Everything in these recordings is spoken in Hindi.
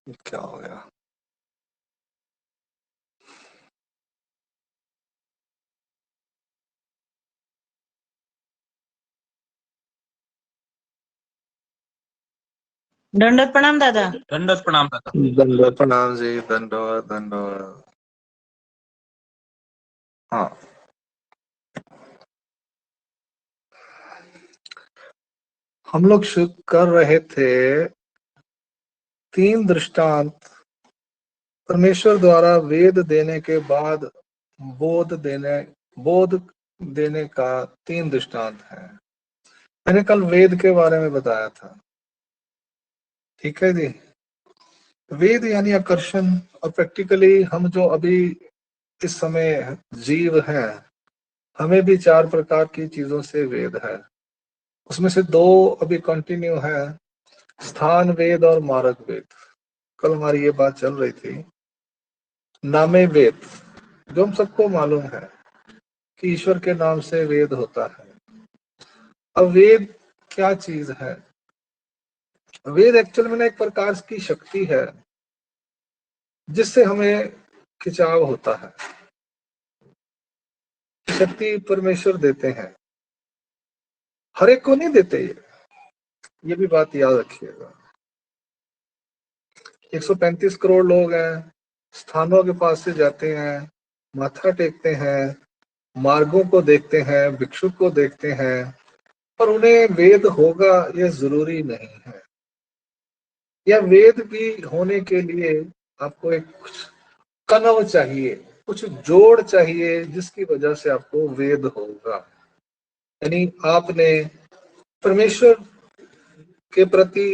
क्या हो गया? दंडवत प्रणाम दादा। दंडवत प्रणाम दादा। दंडवत प्रणाम जी, दंडवत दंडवत। हाँ, हम लोग कर रहे थे 3 दृष्टांत। परमेश्वर द्वारा वेद देने के बाद बोध देने का 3 दृष्टांत है। मैंने कल वेद के बारे में बताया था, ठीक है जी। वेद यानी आकर्षण, और प्रैक्टिकली हम जो अभी इस समय जीव हैं, हमें भी 4 प्रकार की चीजों से वेद है। उसमें से 2 अभी कंटिन्यू है, स्थान वेद और मार्ग वेद। कल हमारी ये बात चल रही थी। नामे वेद, जो हम सबको मालूम है कि ईश्वर के नाम से वेद होता है। अब वेद क्या चीज है? वेद एक्चुअल में एक प्रकार की शक्ति है जिससे हमें खिंचाव होता है। शक्ति परमेश्वर देते हैं, हर एक को नहीं देते। ये भी बात याद रखिएगा। 135 करोड़ लोग हैं, स्थानों के पास से जाते हैं, माथा टेकते हैं, मार्गों को देखते हैं, भिक्षुक को देखते हैं, पर उन्हें वेद होगा ये जरूरी नहीं है। या वेद भी होने के लिए आपको एक कुछ कनव चाहिए, कुछ जोड़ चाहिए, जिसकी वजह से आपको वेद होगा। यानी आपने परमेश्वर के प्रति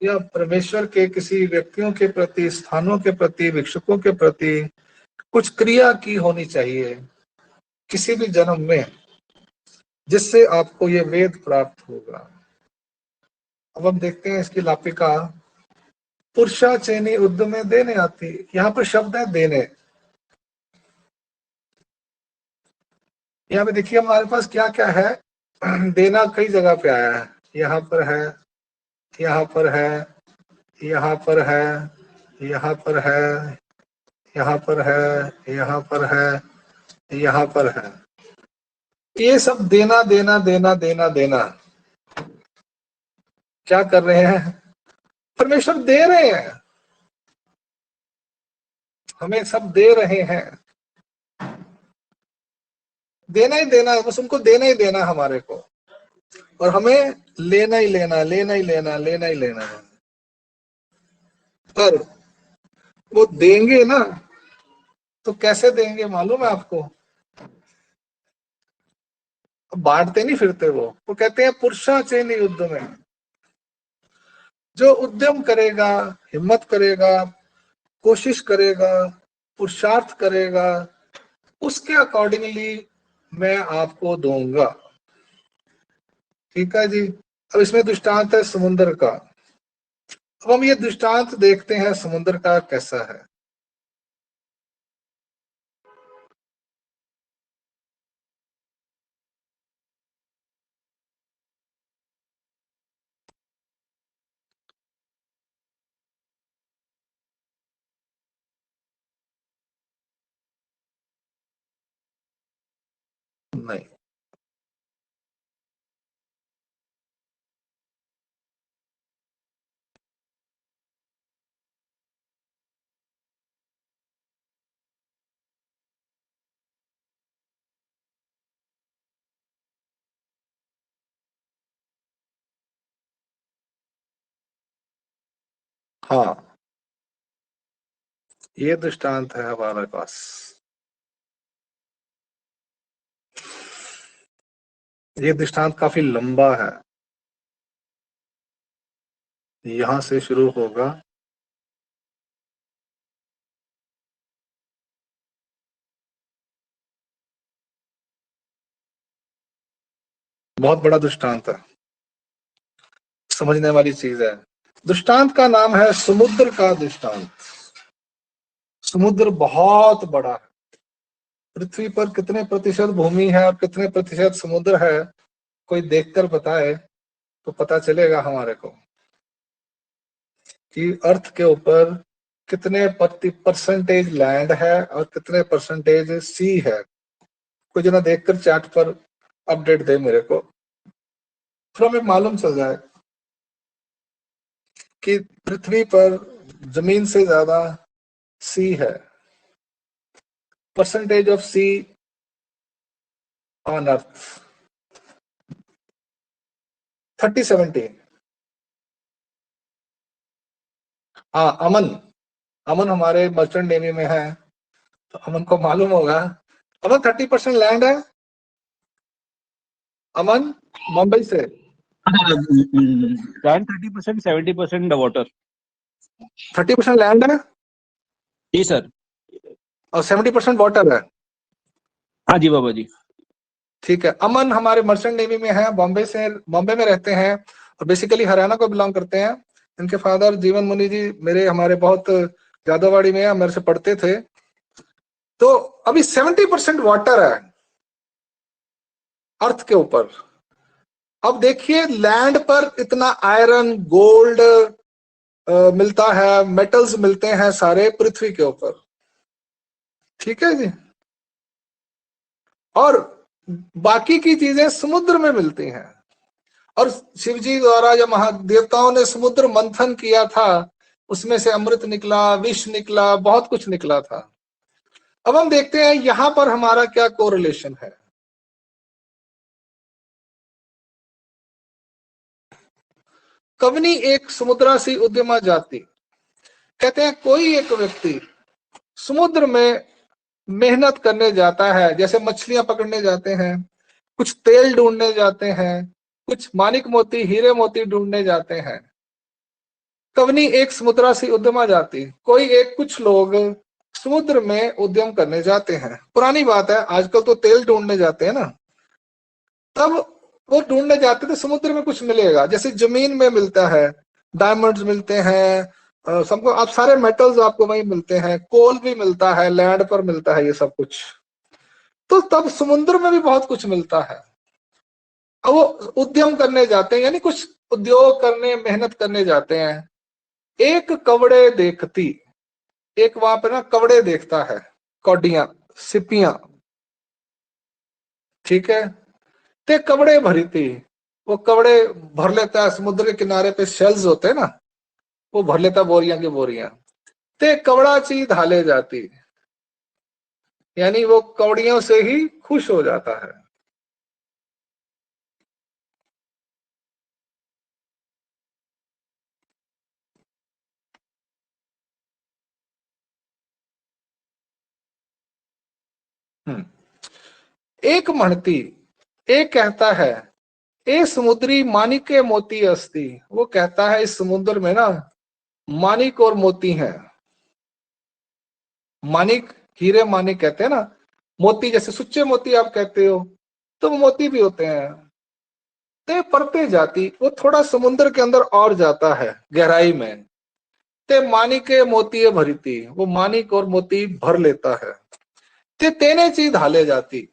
या परमेश्वर के किसी व्यक्तियों के प्रति, स्थानों के प्रति, भिक्षुकों के प्रति कुछ क्रिया की होनी चाहिए किसी भी जन्म में, जिससे आपको ये वेद प्राप्त होगा। अब हम देखते हैं इसकी लापिका। पुरुषा चैनी उद्यमे देने आती, यहाँ पर शब्द है देने। यहाँ पे देखिए हमारे पास क्या क्या है। देना कई जगह पे आया है। यहाँ पर है, यहाँ पर है, यहाँ पर है, यहाँ पर है, यहाँ पर है, यहाँ पर है, यहाँ पर है। ये सब देना देना देना देना देना। क्या कर रहे हैं? परमेश्वर दे रहे हैं, हमें सब दे रहे हैं। देना ही देना है, बस उनको देना ही देना हमारे को, और हमें लेना ही लेना, लेना ही लेना, लेना ही लेना है। पर वो देंगे ना, तो कैसे देंगे मालूम है आपको? बांटते नहीं फिरते वो कहते हैं पुरुषा चैनी युद्ध में। जो उद्यम करेगा, हिम्मत करेगा, कोशिश करेगा, पुरुषार्थ करेगा, उसके अकॉर्डिंगली मैं आपको दूंगा। ठीक है जी। अब इसमें दृष्टांत है समुद्र का। अब हम ये दृष्टांत देखते हैं समुद्र का कैसा है। नहीं, हाँ, ये दृष्टांत है हमारे पास। ये दृष्टांत काफी लंबा है, यहां से शुरू होगा। बहुत बड़ा दृष्टांत है, समझने वाली चीज है। दृष्टांत का नाम है समुद्र का दृष्टांत। समुद्र बहुत बड़ा है। पृथ्वी पर कितने प्रतिशत भूमि है और कितने प्रतिशत समुद्र है, कोई देखकर बताए तो पता चलेगा हमारे को। कि अर्थ के ऊपर कितने परसेंटेज लैंड है और कितने परसेंटेज सी है। कोई जना देखकर चैट पर अपडेट दे मेरे को, फिर हमें मालूम चल जाए कि पृथ्वी पर जमीन से ज्यादा सी है। Percentage of sea on earth 30-70। हाँ, अमन अमन हमारे मर्चेंट नेवी में है, तो अमन को मालूम होगा। अमन 30% लैंड है। अमन मुंबई से। Land 30%, 70% water. 30% लैंड है जी सर। और 70% वाटर है। हाँ जी बाबा जी। ठीक है, अमन हमारे मर्चेंट नेवी में है, बॉम्बे में रहते हैं और बेसिकली हरियाणा को बिलोंग करते हैं। इनके फादर जीवन मुनि जी मेरे हमारे बहुत जादोवाड़ी में मेरे से पढ़ते थे। तो अभी 70% वाटर है अर्थ के ऊपर। अब देखिए लैंड पर इतना आयरन गोल्ड मिलता है, मेटल्स मिलते हैं सारे पृथ्वी के ऊपर। ठीक है जी। और बाकी की चीजें समुद्र में मिलती हैं। और शिव जी द्वारा जब महादेवताओं ने समुद्र मंथन किया था, उसमें से अमृत निकला, विष निकला, बहुत कुछ निकला था। अब हम देखते हैं यहां पर हमारा क्या कोरिलेशन है। कवनी एक समुद्रासी उद्यमा जाति। कहते हैं कोई एक व्यक्ति समुद्र में मेहनत करने जाता है, जैसे मछलियां पकड़ने जाते हैं, कुछ तेल ढूंढने जाते हैं, कुछ मानिक मोती हीरे मोती ढूंढने जाते हैं। कवनी एक समुद्रासी उद्यमा जाति, कोई एक कुछ लोग समुद्र में उद्यम करने जाते हैं। पुरानी बात है, आजकल तो तेल ढूंढने जाते हैं ना, तब वो ढूंढने जाते थे समुद्र में कुछ मिलेगा। जैसे जमीन में मिलता है, डायमंड्स मिलते हैं, सबको आप सारे मेटल्स आपको वहीं मिलते हैं, कोल भी मिलता है, लैंड पर मिलता है ये सब कुछ। तो तब समुद्र में भी बहुत कुछ मिलता है। अब वो उद्यम करने जाते हैं, यानी कुछ उद्योग करने मेहनत करने जाते हैं। एक कवड़े देखती, एक वहां पे ना कवड़े देखता है, कौडियां सिपियां। ठीक है, ते कवड़े भरी थी, वो कवड़े भर लेता है। समुद्र के किनारे पे शेल्स होते हैं ना, वो भर लेता बोरियां की बोरियां। ते कवड़ा ची धाले जाती, यानी वो कवड़ियों से ही खुश हो जाता है। एक महती, एक कहता है ए समुद्री मानिके मोती अस्ति। वो कहता है इस समुद्र में ना मानिक और मोती हैं। मानिक हीरे मानिक कहते हैं ना, मोती जैसे सुच्चे मोती आप कहते हो, तो वो मोती भी होते हैं। ते परते जाती, वो थोड़ा समुद्र के अंदर और जाता है गहराई में। ते मानिके मोती भरीती, वो मानिक और मोती भर लेता है। ते तेने चीज हाले जाती,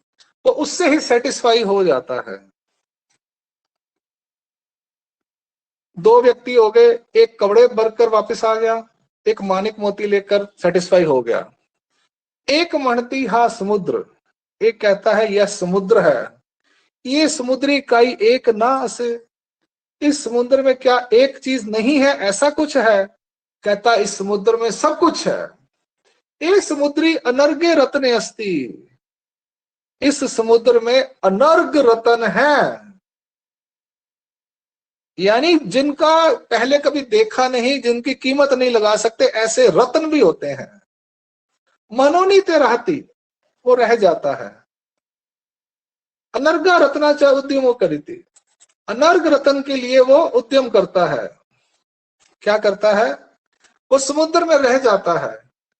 वो उससे ही सेटिस्फाई हो जाता है। दो व्यक्ति हो गए, एक कपड़े भरकर वापस आ गया, एक मानिक मोती लेकर सेटिस्फाई हो गया। एक मनती हा समुद्र, एक कहता है यह समुद्र है, ये समुद्री काई एक ना असे। इस समुद्र में क्या एक चीज नहीं है, ऐसा कुछ है? कहता इस समुद्र में सब कुछ है। ये समुद्री अनर्घ्य रत्न अस्ति, इस समुद्र में अनर्घ रतन है, यानी जिनका पहले कभी देखा नहीं, जिनकी कीमत नहीं लगा सकते, ऐसे रत्न भी होते हैं। मनोनीत रहती, वो रह जाता है। अनर्घा रत्नाचा उद्यमो करीती, अनर्घ रतन के लिए वो उद्यम करता है। क्या करता है? वो समुद्र में रह जाता है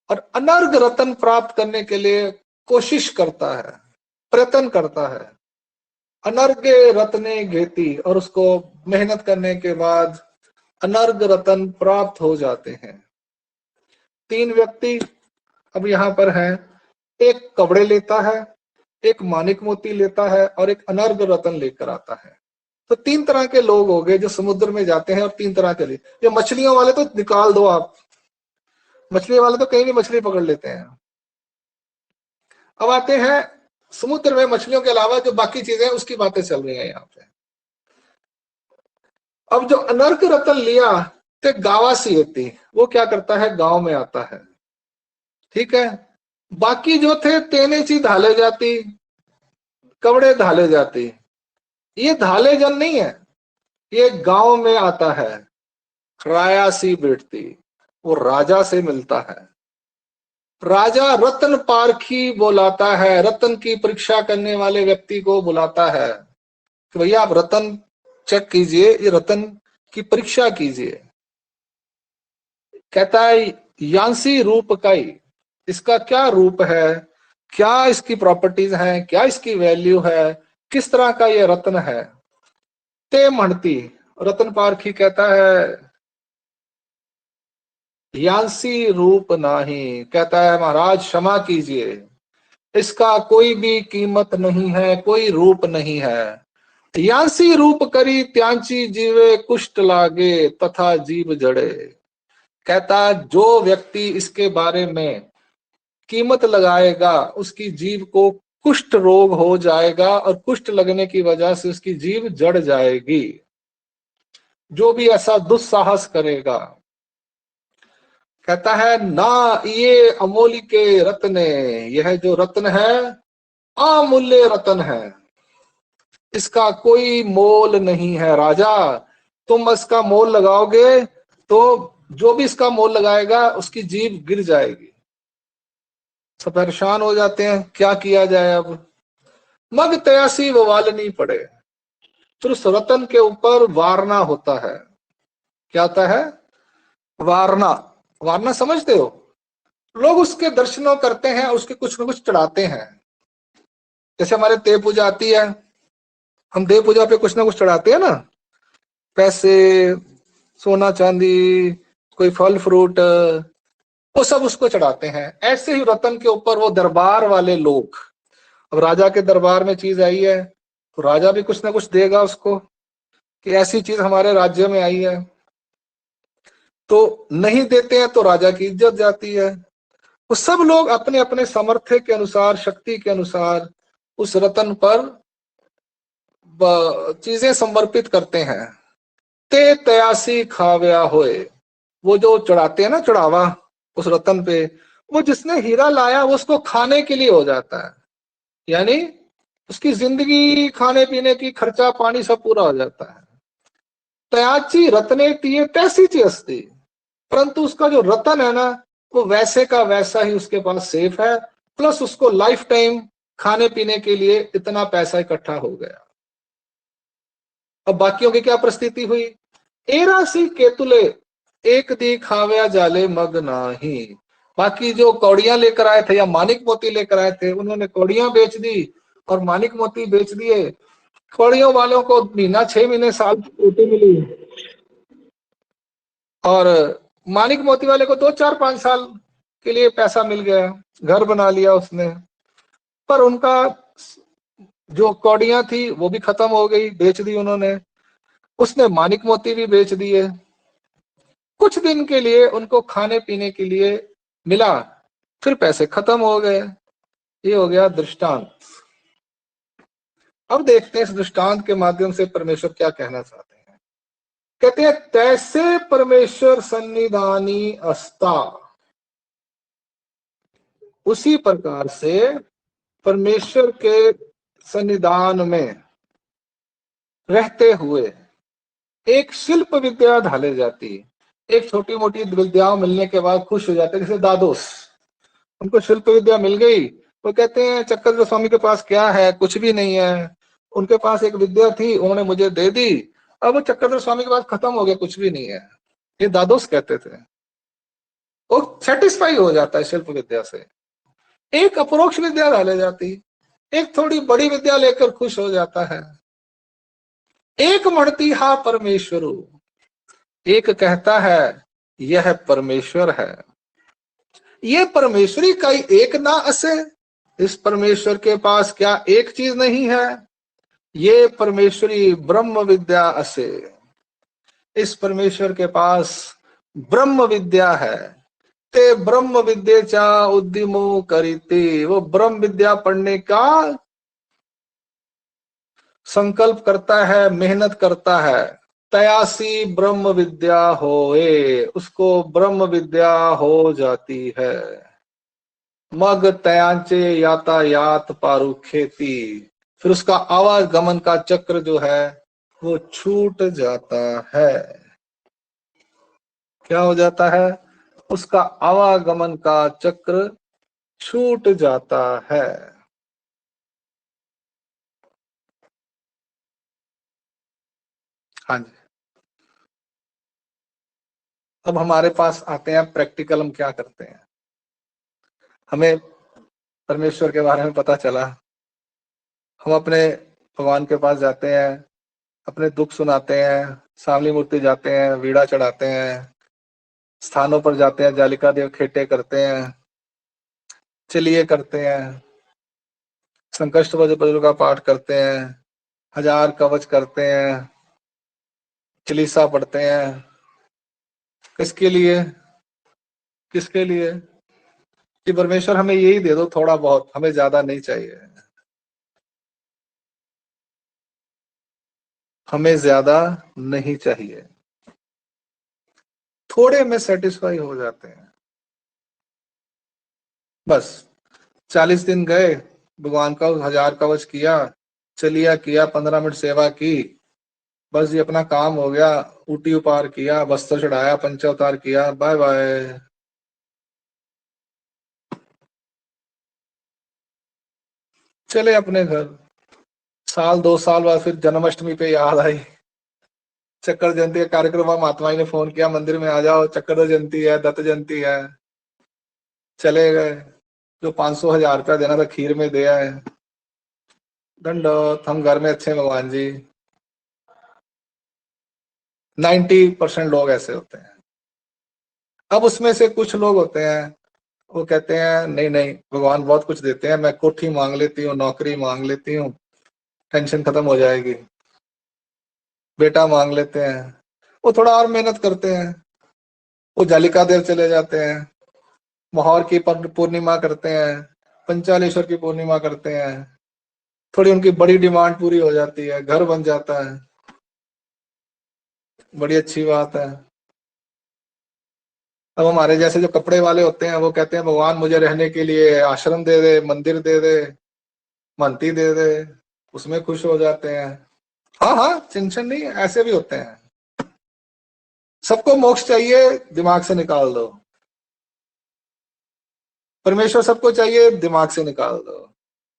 और अनर्घ रतन प्राप्त करने के लिए कोशिश करता है, प्रयत्न करता है। अनर्घ रत्ने घेती, और उसको मेहनत करने के बाद अनर्घ रतन प्राप्त हो जाते हैं। तीन व्यक्ति अब यहाँ पर हैं, एक कपड़े लेता है, एक मानिक मोती लेता है और एक अनर्घ रतन लेकर आता है। तो 3 तरह के लोग हो गए जो समुद्र में जाते हैं, और 3 तरह के लिए। ये मछलियों वाले तो निकाल दो आप, मछली वाले तो कहीं भी मछली पकड़ लेते हैं। अब आते हैं समुद्र में मछलियों के अलावा जो बाकी चीजें, उसकी बातें चल रही हैं यहाँ पे। अब जो अनर्क रतन लिया ते गावा सी होती, वो क्या करता है, गांव में आता है, ठीक है। बाकी जो थे तेने ची धाले जाती, कवड़े धाले जाती, ये धाले जन नहीं है, ये गांव में आता है, राया सी बैठती, वो राजा से मिलता है। राजा रतन पारखी बुलाता है, रतन की परीक्षा करने वाले व्यक्ति को बुलाता है कि भैया आप रतन चेक कीजिए, ये रतन की परीक्षा कीजिए। कहता है यांसी रूप काई, इसका क्या रूप है, क्या इसकी प्रॉपर्टीज हैं, क्या इसकी वैल्यू है, किस तरह का ये रत्न है। ते म्हणती, रतन पारखी कहता है यांसी रूप नाही, कहता है महाराज क्षमा कीजिए, इसका कोई भी कीमत नहीं है, कोई रूप नहीं है। यांसी रूप करी त्यांची जीवे कुष्ठ लागे तथा जीव जड़े। कहता जो व्यक्ति इसके बारे में कीमत लगाएगा, उसकी जीव को कुष्ठ रोग हो जाएगा, और कुष्ठ लगने की वजह से उसकी जीव जड़ जाएगी। जो भी ऐसा दुस्साहस करेगा, कहता है ना ये अमूल्य के रत्न, यह जो रत्न है अमूल्य रत्न है, इसका कोई मोल नहीं है। राजा तुम इसका मोल लगाओगे तो जो भी इसका मोल लगाएगा उसकी जीभ गिर जाएगी। सब परेशान हो जाते हैं, क्या किया जाए अब। मग तयासी बवाल नहीं पड़े, फिर उस रतन के ऊपर वारना होता है। क्या होता है, वारना। वारना समझते हो, लोग उसके दर्शनों करते हैं, उसके कुछ न कुछ चढ़ाते हैं। जैसे हमारे देव पूजा आती है, हम देव पूजा पे कुछ ना कुछ चढ़ाते हैं ना, पैसे, सोना चांदी, कोई फल फ्रूट, वो सब उसको चढ़ाते हैं। ऐसे ही रतन के ऊपर वो दरबार वाले लोग, अब राजा के दरबार में चीज आई है तो राजा भी कुछ ना कुछ देगा उसको, कि ऐसी चीज हमारे राज्य में आई है। तो नहीं देते हैं तो राजा की इज्जत जाती है। वो सब लोग अपने अपने सामर्थ्य के अनुसार, शक्ति के अनुसार उस रतन पर चीजें समर्पित करते हैं। ते तयासी खाव्या होए, वो जो चढ़ाते हैं ना चढ़ावा उस रतन पे, वो जिसने हीरा लाया वो उसको खाने के लिए हो जाता है, यानी उसकी जिंदगी खाने पीने की खर्चा पानी सब पूरा हो जाता है। तयाची रत्ने तिये तैसी ची अस्ती, परंतु उसका जो रतन है ना वो वैसे का वैसा ही उसके पास सेफ है, प्लस उसको लाइफ टाइम खाने पीने के लिए इतना पैसा इकट्ठा हो गया। अब बाकियों की क्या परिस्थिति हुई, एरासी केतुले एक दी खाव्या जाले मग नाही। बाकी जो कौड़ियां लेकर आए थे या मानिक मोती लेकर आए थे, उन्होंने कौड़ियां बेच दी और मानिक मोती बेच दिए। कौड़ियों वालों को महीना 6 महीने साल की रोटी मिली, और मानिक मोती वाले को 2 4 5 साल के लिए पैसा मिल गया, घर बना लिया उसने। पर उनका जो कौड़ियां थी वो भी खत्म हो गई, बेच दी उन्होंने। उसने मानिक मोती भी बेच दिए। कुछ दिन के लिए उनको खाने पीने के लिए मिला, फिर पैसे खत्म हो गए। ये हो गया दृष्टांत। अब देखते हैं इस दृष्टांत के माध्यम से परमेश्वर क्या कहना चाहते हैं। कहते हैं तैसे परमेश्वर सन्निधानी अस्ता, उसी प्रकार से परमेश्वर के सन्निधान में रहते हुए एक शिल्प विद्या ढाले जाती। एक छोटी मोटी विद्याओं मिलने के बाद खुश हो जाते, जैसे दादोस, उनको शिल्प विद्या मिल गई, वो कहते हैं चक्रधर स्वामी के पास क्या है, कुछ भी नहीं है। उनके पास एक विद्या थी, उन्होंने मुझे दे दी, अब वो चक्रधर स्वामी के पास खत्म हो गया, कुछ भी नहीं है। ये दादोस कहते थे। वो सेटिस्फाई हो जाता है शिल्प विद्या से। एक अपरोक्ष विद्या ढाले जाती, एक थोड़ी बड़ी विद्या लेकर खुश हो जाता है। एक मणती हा परमेश्वरु, एक कहता है यह परमेश्वर है। ये परमेश्वरी का ही एक ना असे, इस परमेश्वर के पास क्या एक चीज नहीं है। ये परमेश्वरी ब्रह्म विद्या असे, इस परमेश्वर के पास ब्रह्म विद्या है। ते ब्रह्म विद्येचा उद्यमो करीते, वो ब्रह्म विद्या पढ़ने का संकल्प करता है, मेहनत करता है। तयासी ब्रह्म विद्या होए, उसको ब्रह्म विद्या हो जाती है। मग तयांचे यातायात पारु खेती, फिर उसका आवागमन का चक्र जो है वो छूट जाता है। क्या हो जाता है? उसका आवागमन का चक्र छूट जाता है। हाँ जी। अब हमारे पास आते हैं प्रैक्टिकल, हम क्या करते हैं। हमें परमेश्वर के बारे में पता चला, हम अपने भगवान के पास जाते हैं, अपने दुख सुनाते हैं, सामली मूर्ति जाते हैं, वीड़ा चढ़ाते हैं, स्थानों पर जाते हैं, जालिका देव खेटे करते हैं, चलिए करते हैं, संकष्ट बजु का पाठ करते हैं, 1000 कवच करते हैं, चालीसा पढ़ते हैं। किसके लिए? किसके लिए? कि परमेश्वर हमें यही दे दो, थोड़ा बहुत, हमें ज्यादा नहीं चाहिए। हमें ज्यादा नहीं चाहिए, थोड़े में सेटिस्फाई हो जाते हैं। बस 40 दिन गए, भगवान का 1000 कवच किया, चलिया किया, 15 मिनट सेवा की, बस ये अपना काम हो गया, ऊटी उपार किया, वस्त्र चढ़ाया, पंचावतार किया, बाय बाय। चले अपने घर। साल 2 साल बाद फिर जन्माष्टमी पे याद आई, चक्कर जयंती का कार्यक्रम, महात्मा जी ने फोन किया मंदिर में आ जाओ, चक्कर जयंती है, दत्त जयंती है। चले गए, जो 500-1000 रुपया देना था खीर में दे आए। दंडोत, हम घर में अच्छे भगवान जी। 90% लोग ऐसे होते हैं। अब उसमें से कुछ लोग होते हैं, वो कहते हैं नहीं नहीं, भगवान बहुत कुछ देते हैं, मैं कोठी मांग लेती हूँ, नौकरी मांग लेती हूँ, टेंशन खत्म हो जाएगी। बेटा मांग लेते हैं, वो थोड़ा और मेहनत करते हैं, वो जालिका देव चले जाते हैं, मोहर की पूर्णिमा करते हैं, पंचालेश्वर की पूर्णिमा करते हैं, थोड़ी उनकी बड़ी डिमांड पूरी हो जाती है, घर बन जाता है, बड़ी अच्छी बात है। अब हमारे जैसे जो कपड़े वाले होते हैं वो कहते हैं भगवान मुझे रहने के लिए आश्रम दे दे, मंदिर दे दे, मनती दे दे, उसमें खुश हो जाते हैं। हाँ हाँ, टेंशन नहीं, ऐसे भी होते हैं। सबको मोक्ष चाहिए, दिमाग से निकाल दो। परमेश्वर सबको चाहिए, दिमाग से निकाल दो।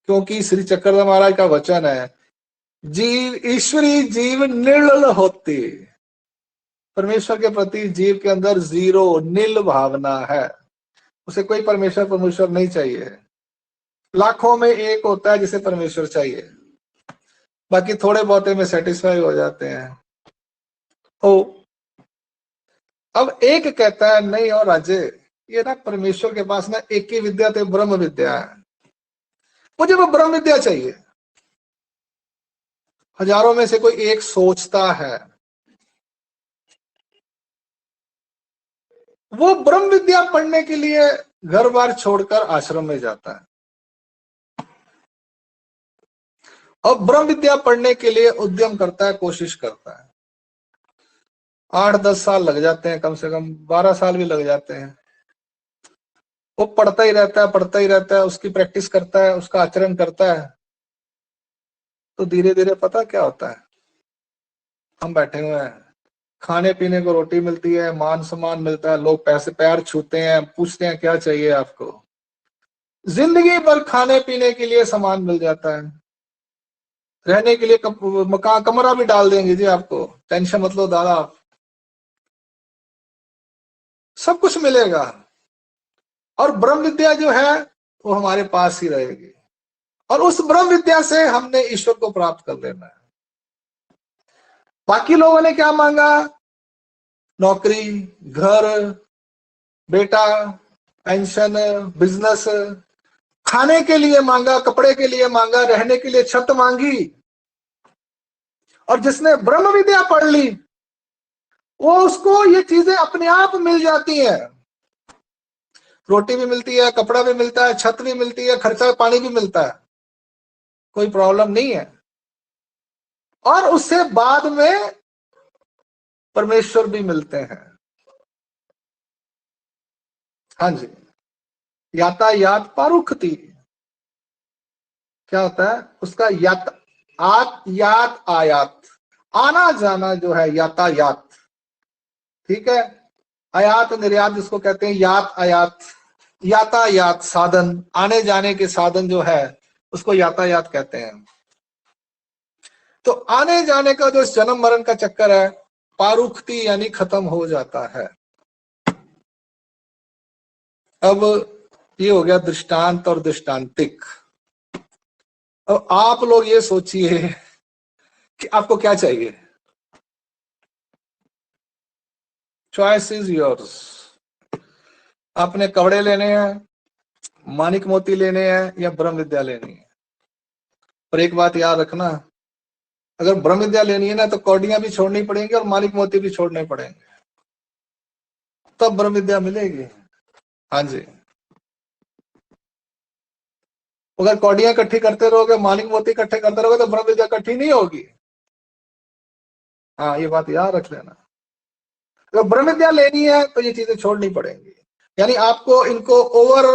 क्योंकि श्री चक्रधर महाराज का वचन है, जीव ईश्वरी जीव निर्मल होती। परमेश्वर के प्रति जीव के अंदर जीरो, नील भावना है, उसे कोई परमेश्वर परमेश्वर नहीं चाहिए। लाखों में एक होता है जिसे परमेश्वर चाहिए, बाकी थोड़े बहुते में सेटिस्फाई हो जाते हैं। ओ, अब एक कहता है नहीं और राजे, ये ना परमेश्वर के पास ना एक ही विद्या तो ब्रह्म विद्या है, मुझे वो ब्रह्म विद्या चाहिए। हजारों में से कोई एक सोचता है, वो ब्रह्म विद्या पढ़ने के लिए घर बार छोड़कर आश्रम में जाता है, और ब्रह्म विद्या पढ़ने के लिए उद्यम करता है, कोशिश करता है। 8-10 साल लग जाते हैं, कम से कम 12 साल भी लग जाते हैं। वो पढ़ता ही रहता है, पढ़ता ही रहता है, उसकी प्रैक्टिस करता है, उसका आचरण करता है। तो धीरे धीरे पता क्या होता है, हम बैठे हुए हैं, खाने पीने को रोटी मिलती है, मान सम्मान मिलता है, लोग पैसे पैर छूते हैं, पूछते हैं क्या चाहिए आपको, जिंदगी भर खाने पीने के लिए सामान मिल जाता है, रहने के लिए मकान कमरा भी डाल देंगे जी आपको, टेंशन मत लो दादा, सब कुछ मिलेगा। और ब्रह्म विद्या जो है वो हमारे पास ही रहेगी, और उस ब्रह्म विद्या से हमने ईश्वर को प्राप्त कर लेना है। बाकी लोगों ने क्या मांगा? नौकरी, घर, बेटा, पेंशन, बिजनेस, खाने के लिए मांगा, कपड़े के लिए मांगा, रहने के लिए छत मांगी, और जिसने ब्रह्म विद्या पढ़ ली वो उसको ये चीजें अपने आप मिल जाती हैं। रोटी भी मिलती है, कपड़ा भी मिलता है, छत भी मिलती है, खर्चा पानी भी मिलता है, कोई प्रॉब्लम नहीं है। और उससे बाद में परमेश्वर भी मिलते हैं। हाँ जी, यातायात पारुखती क्या होता है उसका? यात आयात, आना जाना जो है यातायात, ठीक है। आयात निर्यात जिसको कहते हैं, यात आयात, यातायात साधन, आने जाने के साधन जो है उसको यातायात कहते हैं। तो आने जाने का जो जन्म मरण का चक्कर है, पारुखती यानी खत्म हो जाता है। अब ये हो गया दृष्टांत और दृष्टांतिक। अब आप लोग ये सोचिए कि आपको क्या चाहिए। Choice is yours. आपने कपड़े लेने हैं, मानिक मोती लेने हैं, या ब्रह्म विद्या लेनी है। और एक बात याद रखना, अगर ब्रह्म विद्या लेनी है ना तो कौडियां भी छोड़नी पड़ेंगी और मानिक मोती भी छोड़ने पड़ेंगे, तब ब्रह्म विद्या मिलेगी। हाँ जी, अगर कौडियां इकट्ठी करते रहोगे, मानिक मोती इकट्ठे करते रहोगे तो ब्रह्म विद्या इकट्ठी नहीं होगी। हाँ, ये बात याद रख लेना। अगर ब्रह्म विद्या लेनी है तो ये चीजें छोड़नी पड़ेंगी, यानी आपको इनको ओवर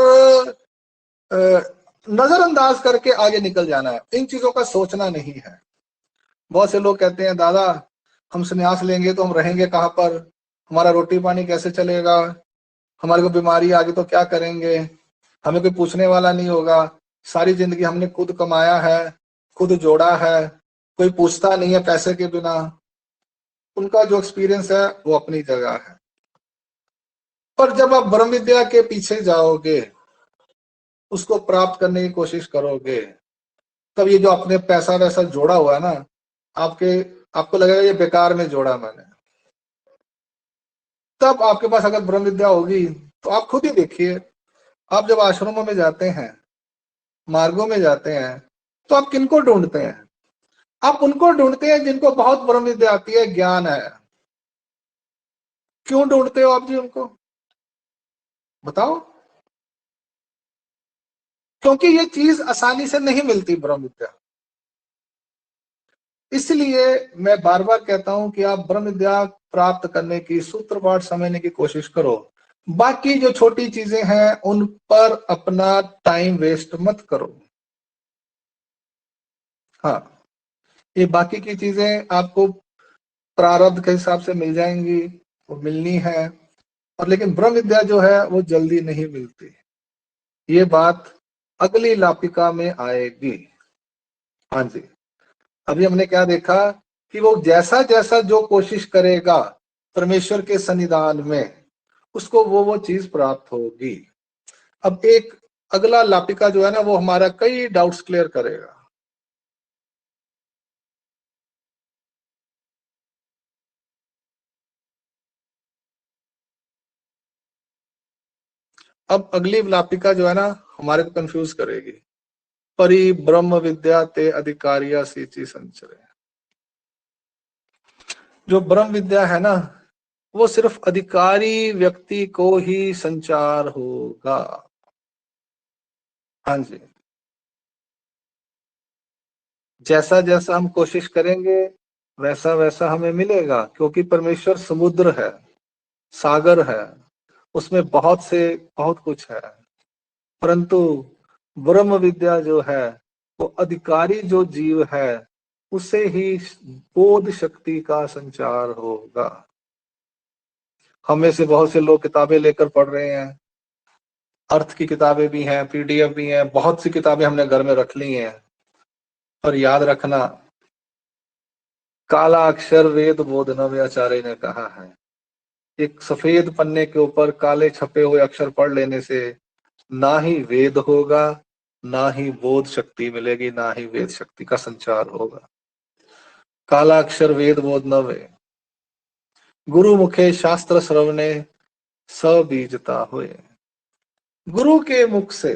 नजरअंदाज करके आगे निकल जाना है। इन चीजों का सोचना नहीं है। बहुत से लोग कहते हैं दादा हम संन्यास लेंगे तो हम रहेंगे कहाँ पर, हमारा रोटी पानी कैसे चलेगा, हमारे को बीमारी आ गई तो क्या करेंगे, हमें कोई पूछने वाला नहीं होगा, सारी जिंदगी हमने खुद कमाया है, खुद जोड़ा है, कोई पूछता नहीं है पैसे के बिना। उनका जो एक्सपीरियंस है वो अपनी जगह है। पर जब आप ब्रह्म विद्या के पीछे जाओगे, उसको प्राप्त करने की कोशिश करोगे, तब ये जो आपने पैसा वैसा जोड़ा हुआ है ना, आपको लगेगा ये बेकार में जोड़ा मैंने। तब आपके पास अगर ब्रह्म विद्या होगी तो आप खुद ही देखिए, आप जब आश्रमों में जाते हैं, मार्गों में जाते हैं, तो आप किनको ढूंढते हैं? आप उनको ढूंढते हैं जिनको बहुत ब्रह्म विद्या आती है, ज्ञान है। क्यों ढूंढते हो आप जी उनको, बताओ? क्योंकि ये चीज आसानी से नहीं मिलती ब्रह्म विद्या। इसलिए मैं बार बार कहता हूं कि आप ब्रह्म विद्या प्राप्त करने की सूत्रपाठ समझने की कोशिश करो। बाकी जो छोटी चीजें हैं उन पर अपना टाइम वेस्ट मत करो। हाँ, ये बाकी की चीजें आपको प्रारब्ध के हिसाब से मिल जाएंगी, वो मिलनी है। और लेकिन ब्रह्म विद्या जो है वो जल्दी नहीं मिलती। ये बात अगली लापिका में आएगी। हाँ जी, अभी हमने क्या देखा कि वो जैसा जैसा जो कोशिश करेगा परमेश्वर के सन्निधान में, उसको वो चीज प्राप्त होगी। अब एक अगला लापिका जो है ना, वो हमारा कई डाउट्स क्लियर करेगा। अब अगली लापिका जो है ना हमारे को कंफ्यूज करेगी। परि ब्रह्म विद्या ते अधिकारिया सीची संचरे। जो ब्रह्म विद्या है ना, वो सिर्फ अधिकारी व्यक्ति को ही संचार होगा। हाँ जी, जैसा जैसा हम कोशिश करेंगे वैसा वैसा हमें मिलेगा, क्योंकि परमेश्वर समुद्र है, सागर है, उसमें बहुत कुछ है। परंतु ब्रह्म विद्या जो है, वो अधिकारी जो जीव है उसे ही बोध शक्ति का संचार होगा। हमें से बहुत से लोग किताबें लेकर पढ़ रहे हैं, अर्थ की किताबें भी हैं, पीडीएफ भी हैं, बहुत सी किताबें हमने घर में रख ली हैं। और याद रखना, काला अक्षर वेद बोध नव्य आचार्य ने कहा है, एक सफेद पन्ने के ऊपर काले छपे हुए अक्षर पढ़ लेने से ना ही वेद होगा, ना ही बोध शक्ति मिलेगी, ना ही वेद शक्ति का संचार होगा। काला अक्षर वेद बोध नव्य, गुरु मुखे शास्त्र श्रवणे सबीजता हुए। गुरु के मुख से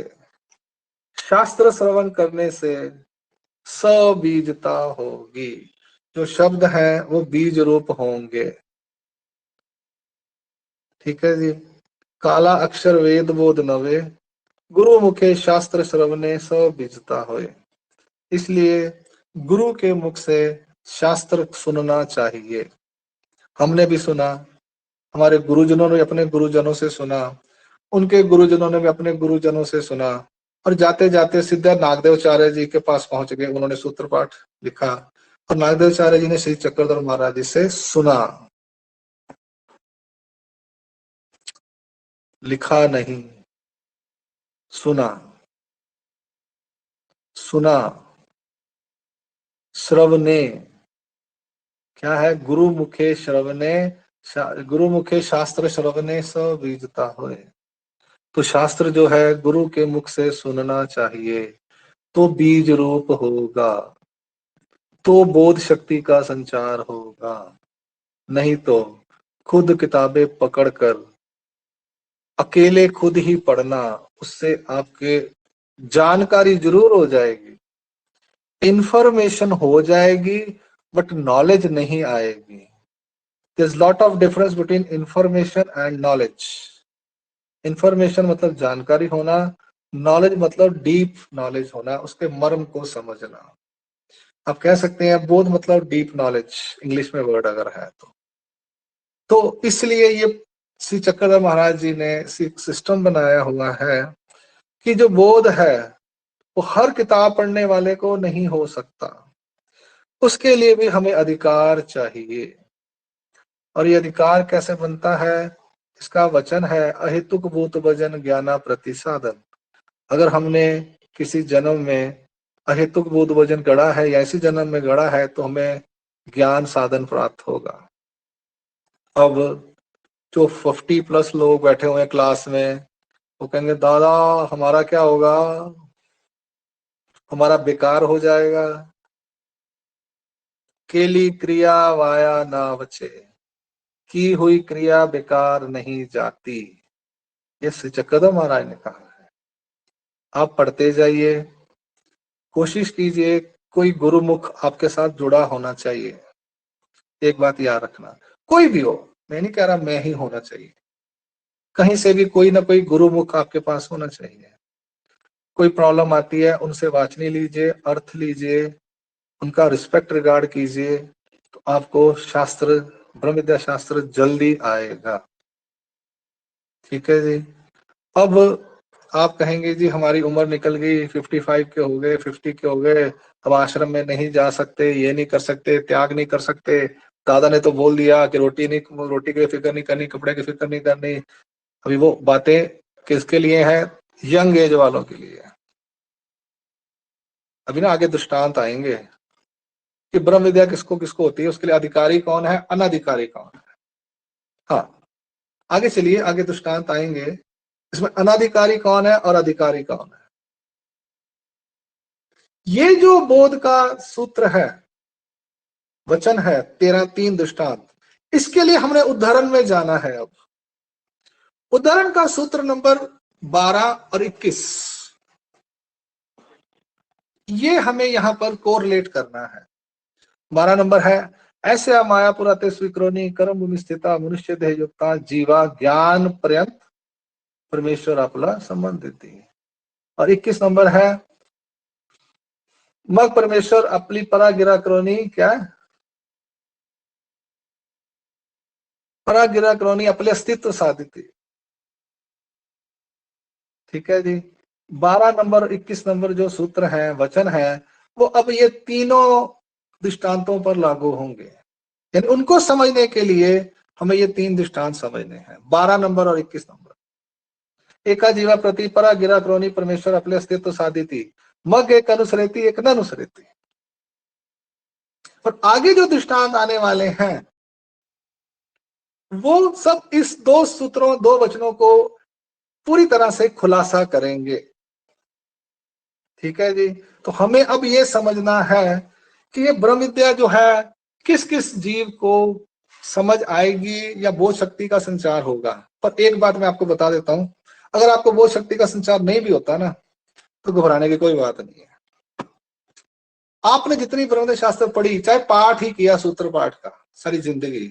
शास्त्र श्रवण करने से सबीजता होगी। जो शब्द हैं वो बीज रूप होंगे। ठीक है जी। काला अक्षर वेद बोध नवे, गुरु मुखे शास्त्र श्रवणे सब बीजता होए। इसलिए गुरु के मुख से शास्त्र सुनना चाहिए। हमने भी सुना, हमारे गुरुजनों ने अपने गुरुजनों से सुना, उनके गुरुजनों ने भी अपने गुरुजनों से सुना, और जाते जाते सीधा नागदेवाचार्य जी के पास पहुंच गए। उन्होंने सूत्र पाठ लिखा और नागदेवाचार्य जी ने श्री चक्रधर महाराज जी से सुना, लिखा नहीं, सुना। सुना, श्रवणे क्या है? गुरु मुखे श्रवणे, गुरु मुखे शास्त्र श्रवणे स बीजता होए। तो शास्त्र जो है गुरु के मुख से सुनना चाहिए, तो बीज रूप होगा, तो बोध शक्ति का संचार होगा। नहीं तो खुद किताबें पकड़कर अकेले खुद ही पढ़ना, उससे आपके जानकारी जरूर हो जाएगी, इंफॉर्मेशन हो जाएगी, बट नॉलेज नहीं आएगी। There's lot of difference between information and knowledge. Information मतलब जानकारी होना, नॉलेज मतलब डीप नॉलेज होना, उसके मर्म को समझना। आप कह सकते हैं बोध मतलब डीप नॉलेज, इंग्लिश में वर्ड अगर है तो इसलिए ये श्री चक्रधर महाराज जी ने सिस्टम बनाया हुआ है कि जो बोध है वो हर किताब पढ़ने वाले को नहीं हो सकता, उसके लिए भी हमें अधिकार चाहिए। और ये अधिकार कैसे बनता है? इसका वचन है अहेतुक भूत भजन ज्ञाना प्रतिसाधन। अगर हमने किसी जन्म में अहेतुक भूत भजन गढ़ा है या इसी जन्म में गढ़ा है तो हमें ज्ञान साधन प्राप्त होगा। अब जो 50+ लोग बैठे हुए हैं क्लास में, वो कहेंगे दादा हमारा क्या होगा, हमारा बेकार हो जाएगा। केली क्रिया वाया ना बचे, की हुई क्रिया बेकार नहीं जाती, ये श्री चक्रधर महाराज ने कहा है। आप पढ़ते जाइए, कोशिश कीजिए कोई गुरुमुख आपके साथ जुड़ा होना चाहिए। एक बात याद रखना, कोई भी हो, मैं नहीं कह रहा मैं ही होना चाहिए, कहीं से भी कोई ना कोई गुरुमुख आपके पास होना चाहिए। कोई प्रॉब्लम आती है उनसे वाचनी लीजिए, अर्थ लीजिए, उनका रिस्पेक्ट रिगार्ड कीजिए, तो आपको शास्त्र, ब्रह्म विद्या शास्त्र जल्दी आएगा। ठीक है जी। अब आप कहेंगे जी हमारी उम्र निकल गई, 55 के हो गए, 50 के हो गए, अब आश्रम में नहीं जा सकते, ये नहीं कर सकते, त्याग नहीं कर सकते, दादा ने तो बोल दिया कि रोटी की फिक्र नहीं करनी, कपड़े की फिक्र नहीं करनी। अभी वो बातें किसके लिए है? यंग एज वालों के लिए। अभी ना आगे दृष्टांत आएंगे कि ब्रह्म विद्या किसको किसको होती है, उसके लिए अधिकारी कौन है, अनाधिकारी कौन है। हाँ, आगे चलिए, आगे दृष्टांत आएंगे इसमें अनाधिकारी कौन है और अधिकारी कौन है। ये जो बोध का सूत्र है, वचन है 13-3 दृष्टांत, इसके लिए हमने उदाहरण में जाना है। अब उदाहरण का सूत्र नंबर 12 और 21, ये हमें यहां पर कोरिलेट करना है। 12 नंबर है ऐसे मायापुर अते स्वीकृति कर्म भूमि स्थिता मनुष्य देह युक्ता जीवा ज्ञान पर्यंत परमेश्वर आपला संबंधित। और 21 नंबर है मग परमेश्वर अपनी परागिरा क्रोनी, क्या परागिरा क्रोनी अपने अस्तित्व साधित। ठीक है जी। 12 नंबर 21 नंबर जो सूत्र है, वचन है, वो अब ये तीनों दृष्टांतों पर लागू होंगे। यानी उनको समझने के लिए हमें ये 3 दृष्टांत समझने हैं, 12 नंबर और 21 नंबर। एका जीवा प्रति परा गिरा क्रोनी परमेश्वर अपने अस्तित्व साधिती, मग एक अनुसरेती एक न अनुसरेती। और आगे जो दृष्टांत आने वाले हैं वो सब इस 2 सूत्रों, 2 वचनों को पूरी तरह से खुलासा करेंगे। ठीक है जी। तो हमें अब ये समझना है कि ये ब्रह्म विद्या जो है किस किस जीव को समझ आएगी या बोध शक्ति का संचार होगा। पर एक बात मैं आपको बता देता हूं, अगर आपको बोध शक्ति का संचार नहीं भी होता ना, तो घबराने की कोई बात नहीं है। आपने जितनी ब्रह्मवेद शास्त्र पढ़ी, चाहे पाठ ही किया सूत्र पाठ का सारी जिंदगी,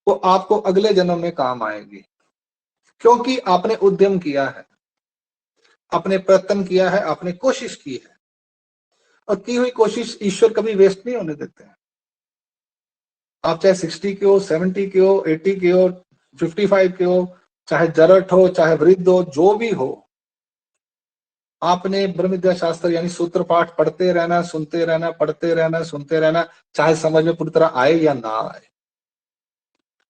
वो आपको अगले जन्म में काम आएगी, क्योंकि आपने उद्यम किया है, आपने प्रयत्न किया है, आपने कोशिश की है, और की हुई कोशिश ईश्वर कभी वेस्ट नहीं होने देते हैं। आप चाहे 60 के हो, 70 के हो, 80 के हो, 55 के हो, चाहे जरठ हो, चाहे वृद्ध हो, जो भी हो, आपने ब्रह्म विद्या शास्त्र यानी सूत्र पाठ पढ़ते रहना, सुनते रहना, पढ़ते रहना, सुनते रहना, चाहे समझ में पूरी तरह आए या ना आए।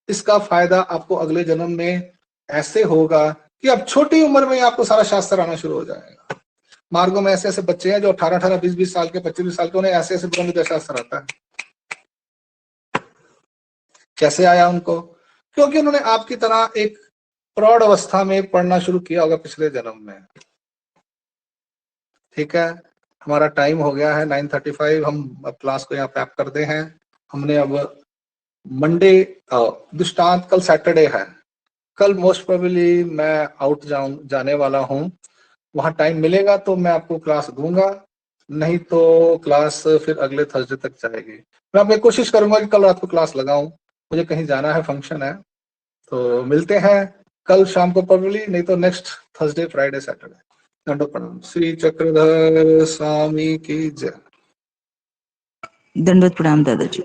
इसका फायदा आपको अगले जन्म में ऐसे होगा कि अब छोटी उम्र में आपको सारा शास्त्र आना शुरू हो जाएगा। मार्गों में ऐसे ऐसे बच्चे हैं जो 18-18, 20-20 साल के, 25-20 साल के, उन्हें ऐसे ऐसे ब्रह्म विद्या शास्त्र आता है। कैसे आया उनको? क्योंकि उन्होंने आपकी तरह एक प्रौढ़ अवस्था में पढ़ना शुरू किया होगा पिछले जन्म में। ठीक है, हमारा टाइम हो गया है 9:35, हम अब क्लास को यहाँ पे अप कर दे हैं। हमने अब मंडे, दृष्टांत कल सैटरडे है, कल मोस्ट प्रोबेबली मैं आउट जाने वाला हूँ। वहां टाइम मिलेगा तो मैं आपको क्लास दूंगा, नहीं तो क्लास फिर अगले थर्सडे तक जाएगी। मैं अपनी कोशिश करूंगा कि कल रात को क्लास लगाऊं, मुझे कहीं जाना है, फंक्शन है। तो मिलते हैं कल शाम को प्रोबेबली, नहीं तो नेक्स्ट थर्सडे, फ्राइडे, सैटरडे। दंडोत प्रणाम। श्री चक्रधर स्वामी की जय। दंडवत प्रणाम दादाजी।